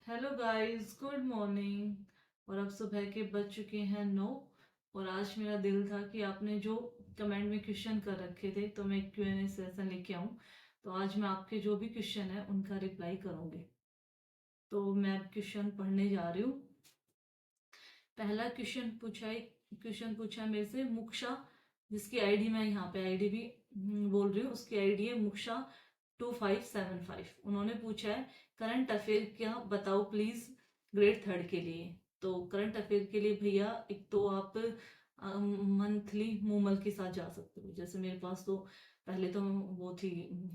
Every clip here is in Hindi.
Hello guys, good morning. और अब सुबह के बज चुके हैं 9। और आज मेरा दिल था कि आपने जो कमेंट में क्वेश्चन कर रखे थे तो मैं Q&A सेशन लेके आऊं। तो आज मैं आपके जो भी क्वेश्चन है उनका रिप्लाई करूंगी। तो मैं अब क्वेश्चन पढ़ने जा रही हूँ। पहला क्वेश्चन पूछा मेरे से मुक्षा, जिसकी आईडी मैं यहाँ पे आईडी भी बोल रही हूँ। उसकी आईडी है मुक्षा 2575। उन्होंने पूछा है करंट अफेयर क्या बताओ प्लीज, ग्रेड थर्ड के लिए। तो करंट अफेयर के लिए भैया, एक तो आप मंथली मूमल के साथ जा सकते हो। जैसे मेरे पास तो पहले तो वो थी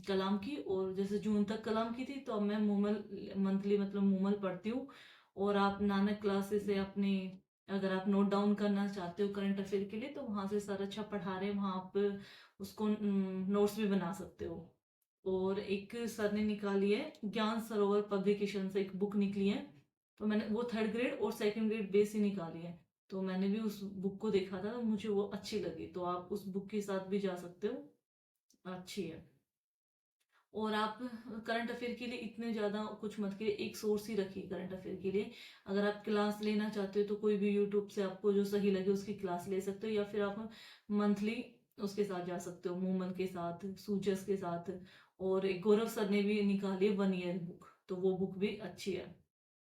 कलाम की, और जैसे जून तक कलाम की थी, तो अब मैं मूमल मंथली मतलब मूमल पढ़ती हूँ। और आप नानक क्लासेस से अपने, अगर आप नोट डाउन करना चाहते हो करंट अफेयर के लिए, तो वहां से सर अच्छा पढ़ा रहे हैं, वहां आप उसको नोट्स भी बना सकते हो। और एक सर ने निकाली है ज्ञान सरोवर पब्लिकेशन से एक बुक निकली है। तो मैंने वो थर्ड ग्रेड और सेकंड ग्रेड बेस ही निकाली है। तो मैंने भी उस बुक को देखा था, तो मुझे वो अच्छी लगी, तो आप उस बुक के साथ भी जा सकते हो, अच्छी है। और आप करंट अफेयर के लिए इतने ज़्यादा कुछ मत करिए, एक सोर्स ही रखिए करंट अफेयर के लिए। अगर आप क्लास लेना चाहते हो तो कोई भी यूट्यूब से आपको जो सही लगे उसकी क्लास ले सकते हो, या फिर आप मंथली उसके साथ जा सकते हो, मूमन के साथ, सूचस के साथ। और एक गौरव सर ने भी निकाली है 1 ईयर बुक, तो वो बुक भी अच्छी है।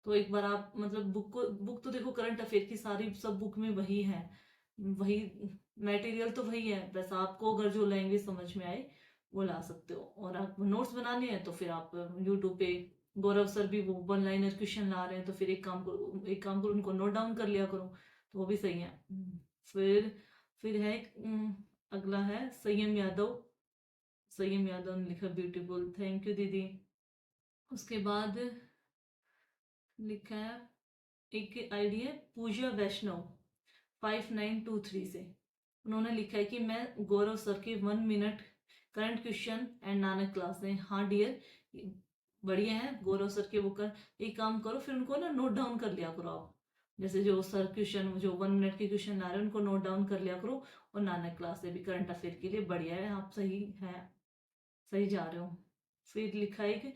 तो एक बार आप मतलब बुक तो देखो, करंट अफेयर की सारी सब बुक में वही है, वही मटेरियल तो वही है, बस आपको अगर जो लैंग्वेज समझ में आए वो ला सकते हो। और आप नोट्स बनाने हैं तो फिर आप यूट्यूब पे, गौरव सर भी वो 1 लाइनर क्वेश्चन ला रहे हैं, तो फिर एक काम करो उनको नोट डाउन कर लिया करो, तो वो भी सही है। फिर है अगला है संयम यादव। संयम यादव ने लिखा ब्यूटीफुल, थैंक यू दीदी। उसके बाद लिखा है, एक आईडी है पूजा वैष्णव 5923 से। उन्होंने लिखा है कि मैं गौरव सर के 1 minute current question and Nanak class है। हाँ डियर, बढ़िया है गौरव सर के वो कर। एक काम करो, फिर उनको ना नोट डाउन कर लिया करो आप। जैसे जो सर क्वेश्चन, जो 1 मिनट के क्वेश्चन आ रहे हैं उनको नोट डाउन कर लिया करो। और नानक क्लास से भी करंट अफेयर के लिए बढ़िया है, आप सही है, सही जा रहे हो। फिर लिखा है कि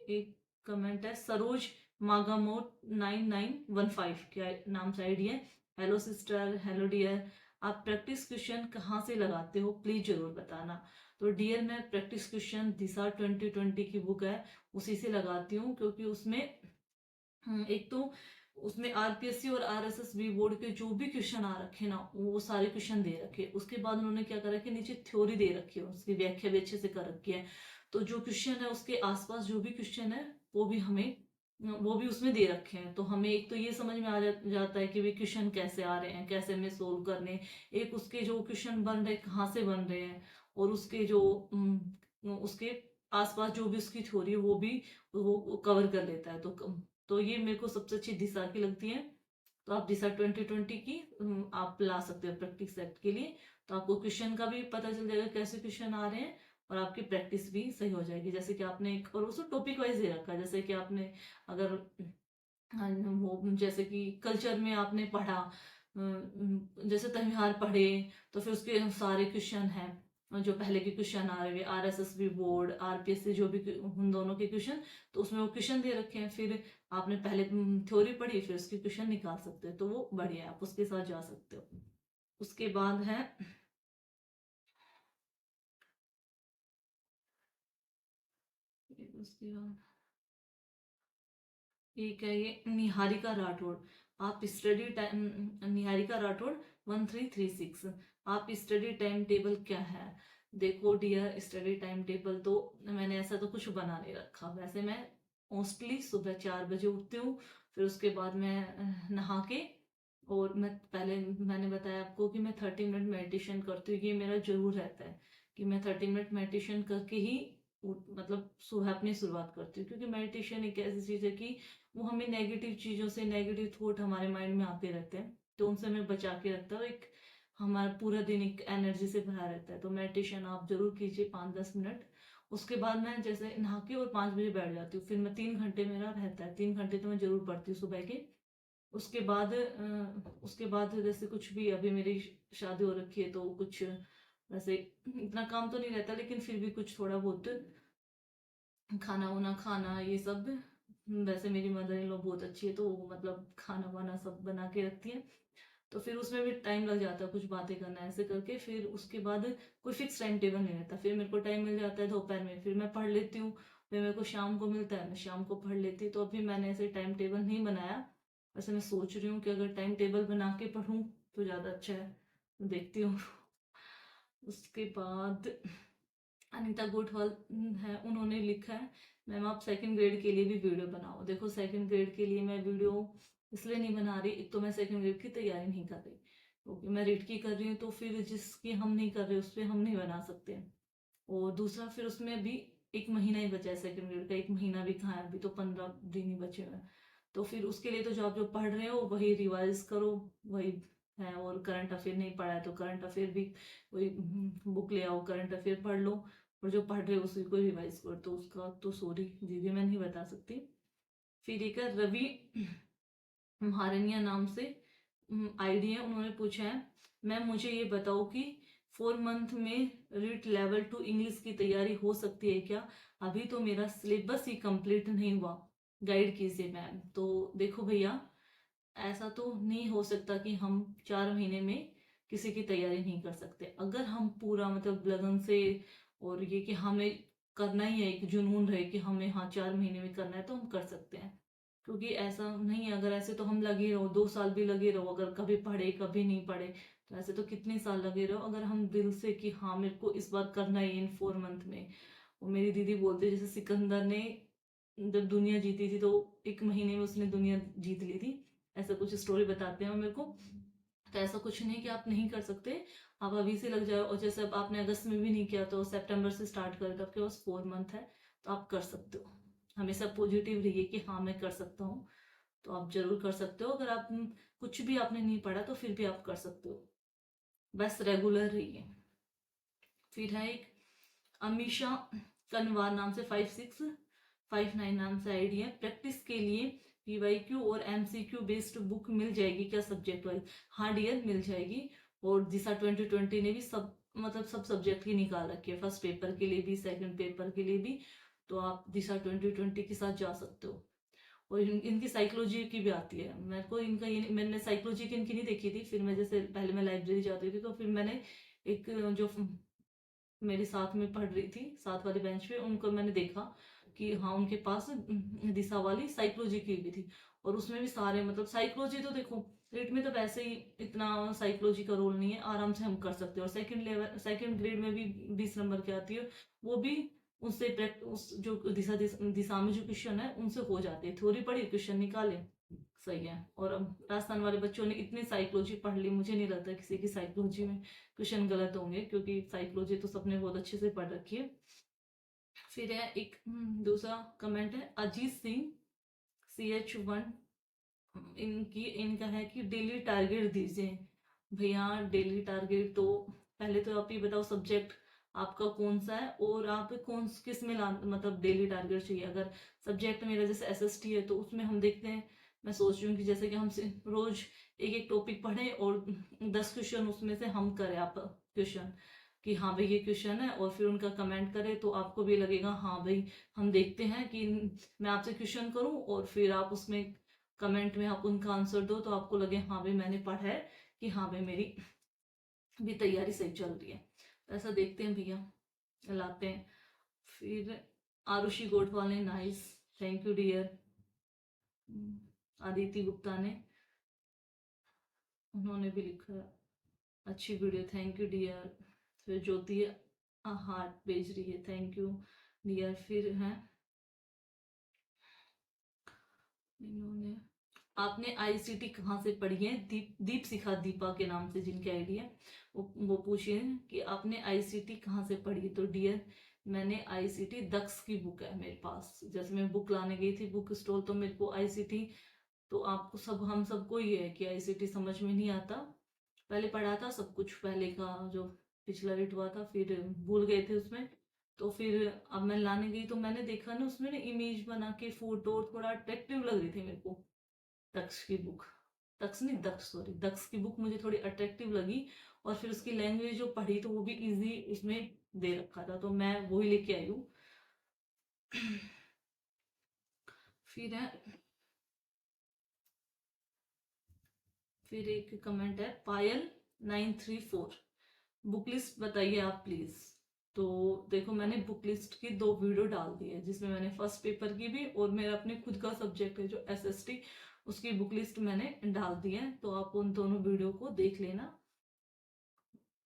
एक कमेंट है सरोज मागामोट 9915 क्या नाम से आईडी है। हेलो सिस्टर, हेलो डियर, आप प्रैक्टिस क्वेश्चन कहाँ से लगाते हो प्लीज जरूर बताना। तो डियर, मैं प्रैक्टिस क्वेश्चन दिशा 2020 की बुक है उसी से लगाती हूँ, क्योंकि उसमें एक तो उसमें आरपीएससी और आरएसएस बी बोर्ड के जो भी क्वेश्चन आ रखे ना, वो सारे क्वेश्चन दे रखे। उसके बाद उन्होंने क्या करा कि नीचे थ्योरी दे रखी है, उसकी व्याख्या भी अच्छे से कर रखी है। तो जो क्वेश्चन है उसके आसपास जो भी क्वेश्चन है वो भी उसमें दे रखे हैं। तो हमें एक तो ये समझ में जाता है कि वे क्वेश्चन कैसे आ रहे हैं, कैसे हमें सोल्व करने हैं। एक उसके जो क्वेश्चन बन रहे हैं कहाँ से बन रहे हैं, और उसके जो उसके आसपास जो भी उसकी थ्योरी है वो कवर कर लेता है। तो ये मेरे को सबसे अच्छी दिशा की लगती है। तो आप दिशा 2020 की आप ला सकते हो प्रैक्टिस सेट के लिए। तो आपको क्वेश्चन का भी पता चल जाएगा कैसे क्वेश्चन आ रहे हैं, और आपकी प्रैक्टिस भी सही हो जाएगी। जैसे कि आपने एक, और उसको टॉपिक वाइज दे रखा है, जैसे कि आपने अगर वो जैसे कि कल्चर में आपने पढ़ा, जैसे त्योहार पढ़े, तो फिर उसके सारे क्वेश्चन हैं, जो पहले के क्वेश्चन आ रहे हैं आरएसएसबी बोर्ड आरपीएससी जो भी उन दोनों के क्वेश्चन, तो उसमें वो क्वेश्चन दे रखे हैं। फिर आपने पहले थ्योरी पढ़ी, फिर उसके क्वेश्चन निकाल सकते हो, तो वो बढ़िया है, आप उसके साथ जा सकते हो। उसके बाद है, उसके बाद ठीक है, ये निहारिका राठौड़। आप स्टडी टाइम, निहारिका राठौड़ 1336, आप स्टडी टाइम टेबल क्या है। देखो डियर, स्टडी टाइम टेबल तो मैंने ऐसा तो कुछ बना नहीं रखा। वैसे मैं मोस्टली सुबह 4 बजे उठती हूँ। फिर उसके बाद मैं नहा के, और मैं पहले मैंने बताया आपको कि मैं 30 मिनट मेडिटेशन करती हूँ। ये मेरा जरूर रहता है कि मैं 30 मिनट मेडिटेशन करके ही मतलब सुबह अपनी शुरुआत करती हूँ। क्योंकि मेडिटेशन एक ऐसी चीज है कि वो हमें नेगेटिव चीजों से, नेगेटिव थॉट हमारे माइंड में आते रहते हैं, तो उनसे हमें बचा के रखता है। एक हमारा पूरा दिन एक एनर्जी से भरा रहता है। तो मेडिटेशन आप जरूर कीजिए 5-10 मिनट। उसके बाद मैं जैसे नहा के और 5 बजे बैठ जाती हूँ। फिर मैं 3 घंटे मेरा रहता है, 3 घंटे तो मैं जरूर पढ़ती हूँ सुबह के। उसके बाद जैसे कुछ भी, अभी मेरी शादी हो रखी है तो कुछ वैसे इतना काम तो नहीं रहता, लेकिन फिर भी कुछ थोड़ा बहुत खाना वाना खाना ये सब, वैसे मेरी मदर इन लॉ बहुत अच्छी है, तो वो मतलब खाना वाना सब बना के रखती है। तो फिर उसमें भी टाइम लग जाता है कुछ बातें करना ऐसे करके। फिर उसके बाद कोई फिक्स टाइम टेबल नहीं रहता। फिर मेरे को टाइम मिल जाता है दोपहर में, फिर मैं पढ़ लेती हूँ। फिर मेरे को शाम को मिलता है, मैं शाम को पढ़ लेती हूँ। तो अभी मैंने ऐसे टाइम टेबल नहीं बनाया। वैसे मैं सोच रही हूँ कि अगर टाइम टेबल बना के पढूं तो ज़्यादा अच्छा है। तो देखती हूँ। उसके बाद अनीता गोठवाल है, उन्होंने लिखा है, मैम आप सेकंड ग्रेड के लिए भी वीडियो बनाओ। देखो सेकंड ग्रेड के लिए मैं वीडियो इसलिए नहीं बना रही, एक तो मैं सेकंड ग्रेड की तैयारी नहीं कर रही, क्योंकि मैं रीट की कर रही हूँ। तो फिर जिसकी हम नहीं कर रहे उस पर हम नहीं बना सकते। और दूसरा फिर उसमें भी एक महीना ही बचा है सेकंड ग्रेड का। एक महीना भी कहाँ है, अभी तो 15 दिन ही बचे हुए हैं। तो फिर उसके लिए तो जो आप जो पढ़ रहे हो वही रिवाइज करो, वही है। और करंट अफेयर नहीं पढ़ा है तो करंट अफेयर भी वही बुक ले आओ, करंट अफेयर पढ़ लो। और जो पढ़ रहे हो उसी को रिवाइज कर। तो उसका तो सॉरी दीदी मैं नहीं बता सकती। फिर एक है रवि महारनिया नाम से आईडी है, उन्होंने पूछा है, मैम मुझे ये बताओ कि 4 मंथ में रीट लेवल 2 इंग्लिश की तैयारी हो सकती है क्या? अभी तो मेरा सिलेबस ही कंप्लीट नहीं हुआ, गाइड कीजिए मैम। तो देखो भैया, ऐसा तो नहीं हो सकता कि हम 4 महीने में किसी की तैयारी नहीं कर सकते। अगर हम पूरा मतलब लगन से, और ये कि हमें करना ही है, एक जुनून रहे कि हमें हाँ 4 महीने में करना है, तो हम कर सकते हैं। क्योंकि ऐसा नहीं है, अगर ऐसे तो हम लगे रहो 2 साल भी लगे रहो, अगर कभी पढ़े कभी नहीं पढ़े, तो ऐसे तो कितने साल लगे रहो। अगर हम दिल से कि हाँ मेरे को इस बार करना है इन 4 मंथ में। वो मेरी दीदी बोलते जैसे सिकंदर ने जब दुनिया जीती थी तो 1 महीने में उसने दुनिया जीत ली थी, ऐसा कुछ स्टोरी बताते हैं मेरे को। तो ऐसा कुछ नहीं कि आप नहीं कर सकते, आप अभी से लग जाओ। और जैसे अब आपने अगस्त में भी नहीं किया तो सितंबर से स्टार्ट करें, तो आपके पास 4 मंथ है, तो आप कर सकते हो। हमेशा पॉजिटिव रहिए कि हाँ मैं कर सकता हूँ। तो आप जरूर कर सकते हो। अगर आप कुछ भी आपने नहीं पढ़ा तो फिर भी आप कर सकते हो, बस रेगुलर रहिए। फिर है एक अमीशा कनवार नाम से 5659 नाम से आईडी है, प्रैक्टिस के लिए पीवाईक्यू और एमसीक्यू बेस्ड बुक मिल जाएगी क्या सब्जेक्ट वाइज? हाँ डियर मिल जाएगी। और दिशा 2020 ने भी सब मतलब सब सब्जेक्ट की निकाल रखी है, फर्स्ट पेपर के लिए भी सेकंड पेपर के लिए भी। तो आप दिशा 2020 के साथ जा सकते हो। और इनकी साइकोलॉजी की भी आती है। मेरे को इनका ये, मैंने साइकोलॉजी की इनकी नहीं देखी थी। फिर मैं जैसे पहले मैं लाइब्रेरी जाती थी, तो फिर मैंने एक जो मेरे साथ में पढ़ रही थी साथ वाले बेंच पे, उनको मैंने देखा कि हाँ उनके पास दिशा वाली साइकोलॉजी की भी थी। और उसमें भी सारे मतलब साइकोलॉजी तो देखो रीट में तो वैसे ही इतना साइकोलॉजी का रोल नहीं है, आराम से हम कर सकते हैं। और सेकंड ग्रेड में भी 20 नंबर की आती है, वो भी उससे उस जो दिशा में जो क्वेश्चन है उनसे हो जाते हैं। थ्योरी पढ़ी क्वेश्चन निकाले, सही है। और अब राजस्थान वाले बच्चों ने इतनी साइकोलॉजी पढ़ ली, मुझे नहीं लगता किसी की साइकोलॉजी में क्वेश्चन गलत होंगे, क्योंकि साइकोलॉजी तो सबने बहुत अच्छे से पढ़ रखी है। फिर है एक दूसरा कमेंट है अजीत सिंह CH1, इनका है कि डेली टारगेट दीजिए। भैया डेली टारगेट तो पहले तो आप ये बताओ सब्जेक्ट आपका कौन सा है, और आप कौन किस में मतलब डेली टारगेट चाहिए। अगर सब्जेक्ट मेरा जैसे SST है तो उसमें हम देखते हैं, मैं सोच रही हूँ कि जैसे कि हम रोज एक एक टॉपिक पढ़ें और 10 क्वेश्चन उसमें से हम करें आप क्वेश्चन, कि हाँ भाई ये क्वेश्चन है, और फिर उनका कमेंट करें। तो आपको भी लगेगा हाँ भाई हम देखते हैं कि मैं आपसे क्वेश्चन करूं और फिर आप उसमें कमेंट में आप उनका आंसर दो, तो आपको लगे हाँ भाई मैंने पढ़ा है, कि हाँ भाई मेरी भी तैयारी सही चल रही है। तो ऐसा देखते हैं भैया, लाते हैं। फिर आरुषि गोटवाल ने nice, thank you dear. Aditi Gupta ने, उन्होंने भी लिखा है अच्छी वीडियो, थैंक यू डियर। फिर ज्योति हार्ट भेज रही है, थैंक यू डियर। फिर है इन्होंने, आपने ICT कहाँ से पढ़ी है? दीप शिखा दीपा के नाम से जिनकी आईडी है, वो पूछे कि आपने ICT कहाँ से पढ़ी है? तो डियर मैंने ICT दक्ष की बुक है मेरे पास, जैसे मैं बुक लाने गई थी बुक स्टॉल, तो मेरे को ICT, तो आपको सब हम सबको ये है कि ICT समझ में नहीं आता। पहले पढ़ा था सब कुछ, पहले का जो पिछला रेट हुआ था, फिर भूल गए थे उसमें। तो फिर अब मैं लाने गई तो मैंने देखा ना उसमें ना इमेज बना के फोटो थोड़ा अट्रैक्टिव लग रही थी मेरे को। दक्ष की बुक, दक्ष नहीं दक्ष सॉरी, दक्ष की बुक मुझे थोड़ी अट्रैक्टिव लगी। और फिर उसकी लैंग्वेज जो पढ़ी तो वो भी इजी उसमें दे रखा था, तो मैं वही लेके आई हूँ। फिर है, फिर एक कमेंट है पायल 934, बुक लिस्ट बताइए आप प्लीज। तो देखो, मैंने बुक लिस्ट की 2 वीडियो डाल दी है, जिसमें मैंने फर्स्ट पेपर की भी और मेरा अपने खुद का सब्जेक्ट है जो एसएसटी, उसकी बुक लिस्ट मैंने डाल दी है। तो आप उन दोनों वीडियो को देख लेना।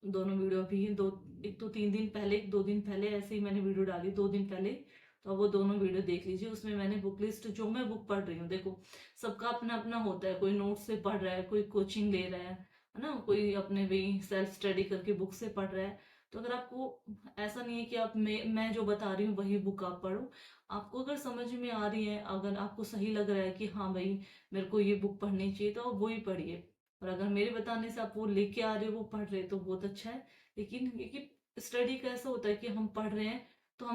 दोनों वीडियो भी दो, एक तो 3 दिन पहले, एक 2 दिन पहले ऐसे ही मैंने वीडियो डाली, 2 दिन पहले। तो वो दोनों वीडियो देख लीजिए। उसमें मैंने बुक लिस्ट, जो मैं बुक पढ़ रही हूँ, देखो सबका अपना अपना होता है, कोई नोट से पढ़ रहा है, कोई कोचिंग ले रहा है ना, कोई अपने भी सेल्फ स्टडी करके बुक से पढ़ रहा है। तो अगर आपको, ऐसा नहीं है कि आप मैं जो बता रही हूँ वही बुक आप पढ़ो। आपको अगर समझ में आ रही है, अगर आपको सही लग रहा है कि हाँ भाई मेरे को ये बुक पढ़नी चाहिए, तो आप वही पढ़िए। और अगर मेरे बताने से आप वो लेके आ रहे हो, वो पढ़ रहे हो, तो बहुत अच्छा है। लेकिन ये कि स्टडी का ऐसा होता है कि हम पढ़ रहे हैं तो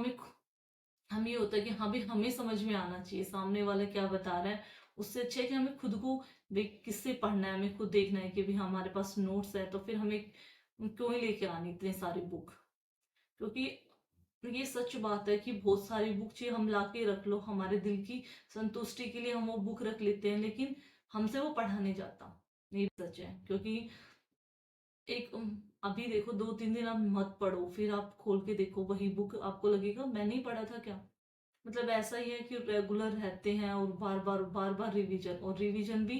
हम ये होता है कि हाँ भी हमें समझ में आना चाहिए सामने वाला क्या बता रहा है। उससे अच्छा है कि हमें खुद को किससे पढ़ना है, हमें खुद देखना है कि भी हमारे पास नोट्स है, तो फिर हमें क्यों ही लेके आनी इतनी सारी बुक। क्योंकि ये सच बात है कि बहुत सारी बुक चाहिए, हम ला के रख लो, हमारे दिल की संतुष्टि के लिए हम वो बुक रख लेते हैं, लेकिन हमसे वो पढ़ा नहीं जाता। ये सच है। क्योंकि एक अभी देखो, 2-3 दिन आप मत पढ़ो, फिर आप खोल के देखो वही बुक, आपको लगेगा मैंने ही पढ़ा था क्या। मतलब ऐसा ही है कि रेगुलर रहते हैं और बार बार रिवीजन, और रिवीजन भी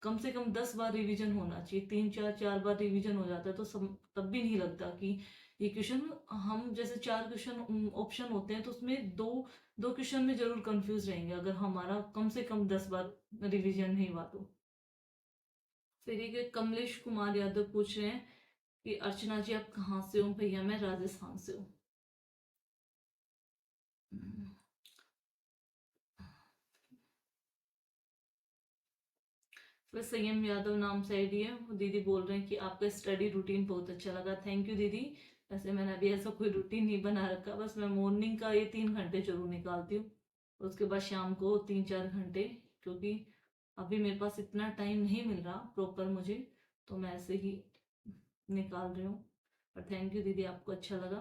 कम से कम 10 बार रिवीजन होना चाहिए। 3-4 बार रिवीजन हो जाता है तो तब भी नहीं लगता कि ये क्वेश्चन, हम जैसे 4 क्वेश्चन ऑप्शन होते हैं, तो उसमें दो दो क्वेश्चन में जरूर कंफ्यूज रहेंगे, अगर हमारा कम से कम 10 बार रिवीजन नहीं हुआ तो। फिर एक कमलेश कुमार यादव पूछ रहे हैं कि अर्चना जी आप कहाँ से हो? भैया मैं राजस्थान से हूँ। फिर संयम यादव नाम से आईडी है, वो दीदी बोल रहे हैं कि आपका स्टडी रूटीन बहुत अच्छा लगा। थैंक यू दीदी। वैसे मैंने अभी ऐसा कोई रूटीन नहीं बना रखा, बस मैं मॉर्निंग का ये 3 घंटे जरूर निकालती हूँ, उसके बाद शाम को 3-4 घंटे। क्योंकि अभी मेरे पास इतना टाइम नहीं मिल रहा प्रॉपर मुझे, तो मैं ऐसे ही निकाल रही हूँ। पर थैंक यू दीदी, आपको अच्छा लगा।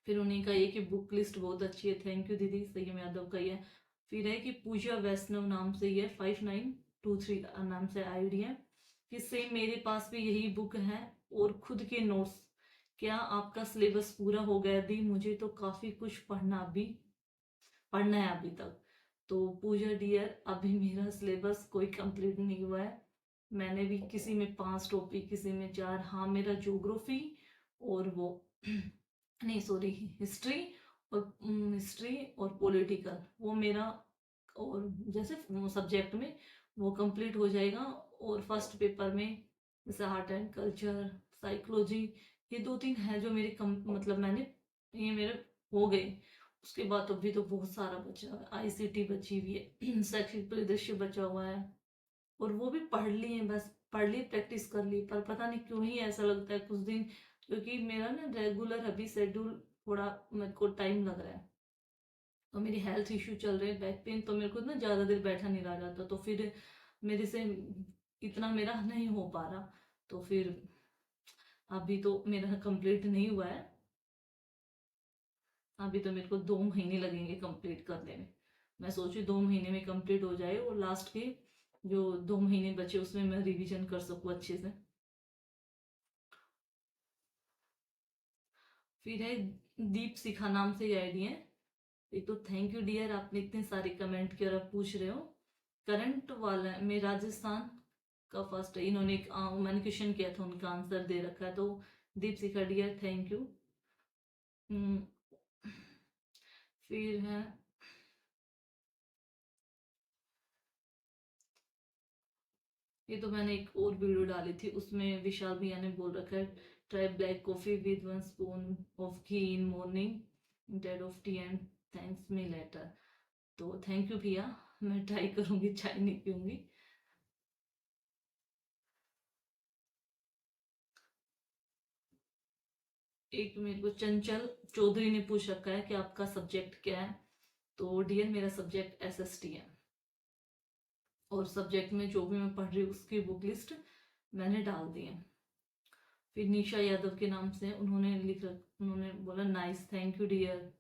फिर उन्हीं का ये कि बुक लिस्ट बहुत अच्छी है, थैंक यू दीदी। संयम यादव का ही है। फिर है कि पूजा वैष्णव नाम से ही है, 5923 नाम से आईडी है, कि सेम मेरे पास भी यही बुक है और खुद के नोट्स। क्या आपका सिलेबस पूरा हो गया दी? मुझे तो काफी कुछ पढ़ना है अभी तक। तो पूजा डियर, अभी मेरा सिलेबस कोई कंप्लीट नहीं हुआ है। मैंने भी किसी में 5 टॉपिक, किसी में 4। हाँ, मेरा ज्योग्राफी और वो नहीं सॉरी, हिस्ट्री और पॉलिटिकल, वो मेरा, और जैसे सब्जेक्ट में वो कंप्लीट हो जाएगा। और फर्स्ट पेपर में जैसे आर्ट एंड कल्चर, साइकोलॉजी, ये 2-3 है जो मेरे मतलब मैंने, ये मेरे हो गए। उसके बाद तो अभी तो बहुत सारा बचा है, आईसीटी बची हुई है शैक्षिक परिदृश्य बचा हुआ है, और वो भी पढ़ लिए, बस पढ़ ली, प्रैक्टिस कर ली, पर पता नहीं क्यों ही ऐसा लगता है कुछ दिन, क्योंकि मेरा ना रेगुलर अभी शेड्यूल थोड़ा मेरे को टाइम लग रहा है। तो मेरी हेल्थ इश्यू चल रहे हैं, बैक पेन, तो मेरे को ना ज़्यादा देर बैठा नहीं रहा जाता, तो फिर मेरे से इतना मेरा नहीं हो पा रहा। तो फिर अभी तो मेरा कंप्लीट नहीं हुआ है, अभी तो मेरे को 2 महीने लगेंगे कंप्लीट करने में। मैं सोची 2 महीने में कंप्लीट हो जाए और लास्ट के जो 2 महीने बचे उसमें मैं रिवीजन कर सकूँ अच्छे से। फिर है दीप शिखा नाम से आईडी है। एक तो थैंक यू डियर, आपने इतने सारे कमेंट किए और आप पूछ रहे हो। करंट वाला में राजस्थान का फर्स्ट है, इन्होंने मैंने क्वेश्चन किया था, उनका आंसर दे रखा है। तो दीप शिखा डियर थैंक यू। फिर है, ये तो मैंने एक और वीडियो डाली थी, उसमें विशाल भैया ने बोल रखा है try black coffee with 1 spoon of ghee in morning instead of T and thanks me later. तो थैंक यू भैया, मैं ट्राई करूंगी, चाय नहीं पीऊंगी। एक मेरे को चंचल चौधरी ने पूछ रखा है कि आपका सब्जेक्ट क्या है? तो डियर, मेरा सब्जेक्ट एसएसटी है, और सब्जेक्ट में जो भी मैं पढ़ रही हूँ उसकी बुक लिस्ट मैंने डाल दी है। फिर निशा यादव के नाम से उन्होंने बोला नाइस, थैंक यू डियर।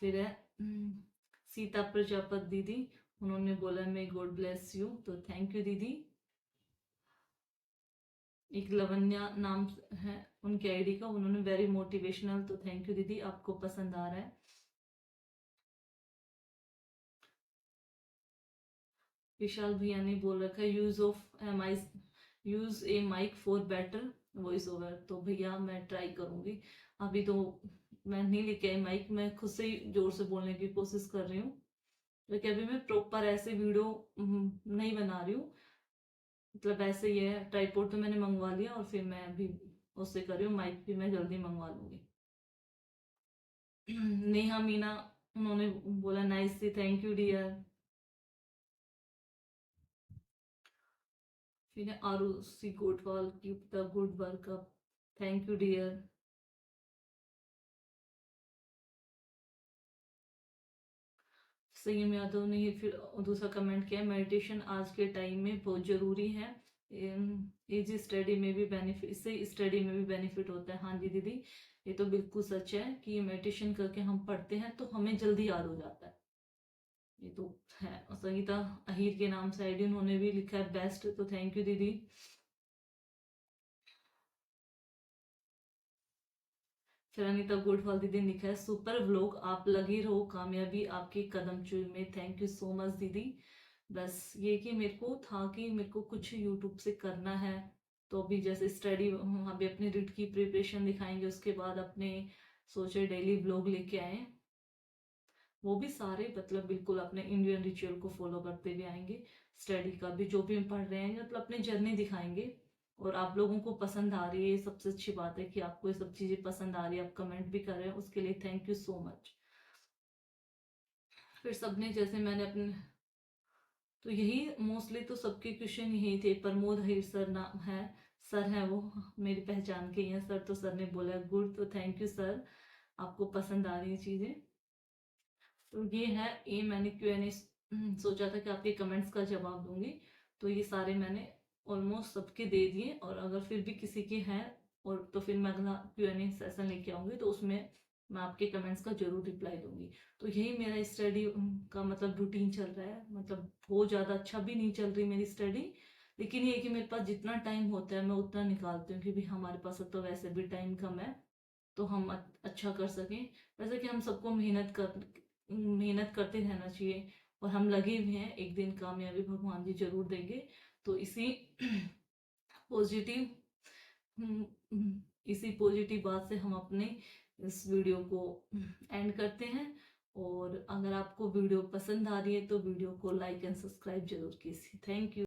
फिर है सीता प्रजापत दीदी, उन्होंने बोला मे गॉड ब्लेस यू, तो थैंक यू दीदी। एक लवन्या नाम है उनके आईडी का, उन्होंने वेरी मोटिवेशनल, तो थैंक यू दीदी, आपको पसंद आ रहा है। विशाल भैया ने बोल रखा है use a mic for better voice over, तो भैया मैं ट्राई करूंगी। अभी तो मैं नहीं लेके आई माइक, मैं खुद से ही जोर से बोलने की कोशिश कर रही हूँ, क्योंकि अभी मैं प्रॉपर ऐसे वीडियो नहीं बना रही हूँ। मतलब ऐसे ही है, ट्राइपॉड तो मैंने मंगवा लिया और फिर मैं अभी उससे कर रही हूँ, माइक भी मैं जल्दी मंगवा लूंगी। नेहा मीना, उन्होंने बोला nice see, thank you dear. फिर Arushi Gotwal, keep the good work up, thank you dear. Sanyam Yadav ने ये फिर दूसरा कमेंट किया, मेडिटेशन आज के टाइम में बहुत जरूरी है, इजी स्टडी में भी बेनिफिट, इससे स्टडी में भी बेनिफिट होता है। हाँ जी दीदी, ये तो बिल्कुल सच है कि मेडिटेशन करके हम पढ़ते हैं तो हमें जल्दी याद हो जाता है, ये तो है। और संगीता अहीर के नाम से आईडी, उन्होंने भी लिखा है बेस्ट, तो थैंक यू दीदी। फिर अनिता गोडवाल दीदी ने लिखा है सुपर व्लॉग, आप लगी रहो, कामयाबी आपके कदम चूम में, थैंक यू सो मच दीदी। बस ये कि मेरे को था कि मेरे को कुछ यूट्यूब से करना है, तो अभी जैसे स्टडी, अभी अपनी रिट की प्रिपरेशन दिखाएंगे, उसके बाद अपने सोचे डेली व्लॉग लेके आए, वो भी सारे मतलब बिल्कुल अपने इंडियन रिचुअल को फॉलो करते हुए आएंगे। स्टडी का भी जो भी हम पढ़ रहे हैं, मतलब अपने जर्नी दिखाएंगे। और आप लोगों को पसंद आ रही है, सबसे अच्छी बात है कि आपको ये सब चीजें पसंद आ रही है, आप कमेंट भी कर रहे हैं, उसके लिए थैंक यू सो मच। फिर सबने जैसे मैंने अपने, तो यही मोस्टली तो सबके क्वेश्चन यही थे। प्रमोद हरीर सर नाम है, सर है वो, मेरी पहचान के ही हैं सर, तो सर ने बोला गुड, तो थैंक यू सर, आपको पसंद आ रही है चीजें। तो ये है, ये मैंने क्यूएनए सोचा था कि आपके कमेंट्स का जवाब दूंगी, तो ये सारे मैंने ऑलमोस्ट सबके दे दिए, और अगर फिर भी किसी के हैं और तो फिर मैं अगला क्यूएनए सेशन लेके आऊंगी, तो उसमें मैं आपके कमेंट्स का जरूर रिप्लाई दूंगी। तो यही मेरा स्टडी का मतलब रूटीन चल रहा है, मतलब बहुत ज़्यादा अच्छा भी नहीं चल रही मेरी स्टडी, लेकिन ये कि मेरे पास जितना टाइम होता है मैं उतना निकालती हूँ, क्योंकि हमारे पास तो वैसे भी टाइम कम है, तो हम अच्छा कर सकें। वैसे कि हम सबको मेहनत करते रहना चाहिए, और हम लगे हुए हैं, एक दिन कामयाबी भगवान जी जरूर देंगे। तो पॉजिटिव इसी पॉजिटिव बात से हम अपने इस वीडियो को एंड करते हैं। और अगर आपको वीडियो पसंद आ रही है तो वीडियो को लाइक एंड सब्सक्राइब जरूर कीजिए। Thank you.